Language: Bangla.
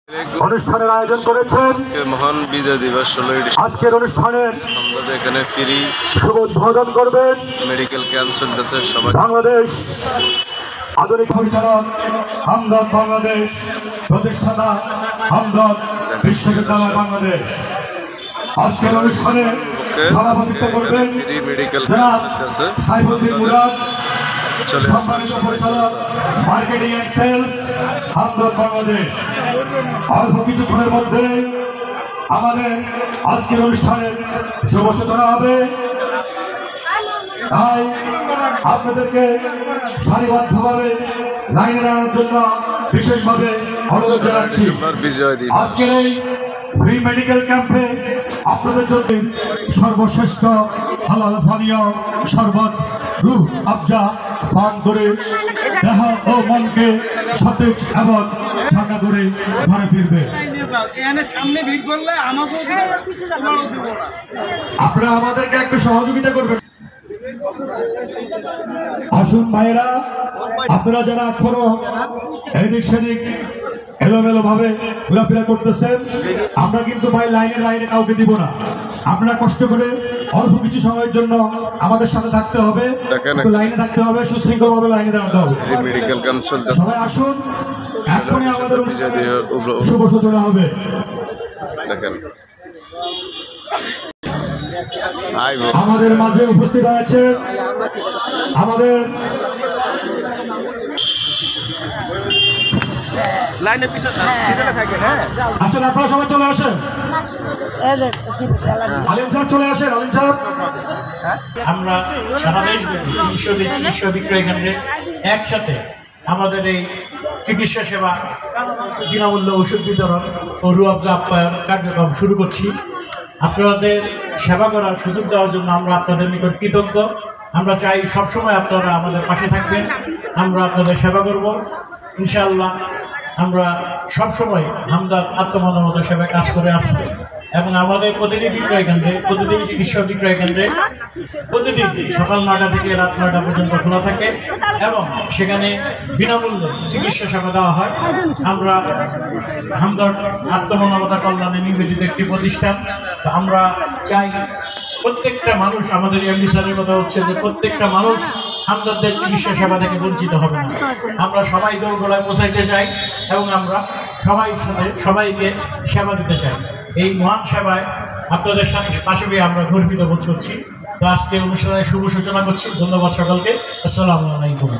অনুষ্ঠানের আয়োজন করেছেন মহান বিজয় দিবস 16 আজকের অনুষ্ঠানের আমরা এখানে ফ্রি শুভ উদ্বোধন করবেন মেডিকেল ক্যাম্প চলতেছে সবাই বাংলাদেশ আধুনিক পরিচালক হামদর্দ বাংলাদেশ প্রতিষ্ঠাতা হামদর্দ বিশ্ববিদ্যালয় বাংলাদেশ আজকের অনুষ্ঠানে সভাপতিত্ব করবেন ফ্রি মেডিকেল জনাব ক্যাম্প চলতেছে সাইফুদ্দিন মুরাদ চলে সম্মানিত পরিচালক marketing and sales Hamdard Bangladesh. অল্প কিছুক্ষণের মধ্যে আমাদের আজকের অনুষ্ঠানের শুভ সূচনা হবে, তাই আপনাদেরকে সারিবদ্ধভাবে লাইনে দাঁড়ানোর জন্য বিশেষভাবে অনুরোধ জানাচ্ছি। বিজয় দিবস আজকের এই ফ্রি মেডিকেল ক্যাম্পে আপনাদের জন্য সর্বশ্রেষ্ঠ হালাল পানীয় শরবত রুহ আফজা পান করে দেহ ও মনকে সতেজ এবং ঠান্ডা করে ঘরে ফিরবে। আপনারা আমাদেরকে একটু সহযোগিতা করবেন। আসুন ভাইয়েরা, আপনারা যারা এখনো এদিক সেদিক এলোমেলো ভাবে ঘোরাফেরা করতেছেন, আমরা কিন্তু ভাই লাইনের বাইরে কাউকে দিব না। আপনারা কষ্ট করে অল্প কিছু সময়ের জন্য আমাদের সাথে থাকতে হবে, লাইনে থাকতে হবে, সুশৃঙ্খল ভাবে লাইনে দাঁড়াতে হবে। মেডিকেল ক্যাম্প চলতেছে সবাই আসুন, এখনই আমাদের বিজয় দিবস শুভ সূচনা হবে। দেখেন আমাদের মাঝে উপস্থিত আছে আমাদের আচ্ছা, আপনারা সবাই চলে আসেন। আলিম সাহেব চলে আসেন। আলিম সাহেব, আমরা সারা দেশব্যাপী 300টি চিকিৎসা বিক্রয় কেন্দ্রে একসাথে আমাদের এই চিকিৎসা সেবা বিনামূল্যে ওষুধ বিতরণ ও রুহ আফজা আপ্যায়ন কার্যক্রম শুরু করছি। আপনাদের সেবা করার সুযোগ দেওয়ার জন্য আমরা আপনাদের নিকট কৃতজ্ঞ। আমরা চাই সবসময় আপনারা আমাদের পাশে থাকবেন, আমরা আপনাদের সেবা করব ইনশাআল্লাহ। আমরা সবসময় হামদর্দ আত্মমনোমত সেবায় কাজ করে আসছি এবং আমাদের প্রতিটি বিক্রয় কেন্দ্রে, প্রতিটি চিকিৎসা বিক্রয় কেন্দ্রে প্রতিদিন সকাল 9টা থেকে রাত 9টা পর্যন্ত খোলা থাকে এবং সেখানে বিনামূল্যে চিকিৎসা সেবা দেওয়া হয়। আমরা হামদর্দ আত্মমনোমতা কল্যাণে নিবেদিত একটি প্রতিষ্ঠান। তো আমরা চাই প্রত্যেকটা মানুষ, আমাদের এমডি স্যারের কথা হচ্ছে যে প্রত্যেকটা মানুষ হামদর্দের চিকিৎসা সেবা থেকে বঞ্চিত হবে না। আমরা সবাই দোরগোড়ায় পৌঁছাইতে চাই এবং আমরা সবাইকে সেবা দিতে চাই। এই মহান সেবায় আপনাদের সাথে পাশে পেয়ে আমরা গর্বিত বোধ করছি। তো আজকে অনুষ্ঠানের শুভ সূচনা করছি। ধন্যবাদ সকলকে। আসসালামু আলাইকুম।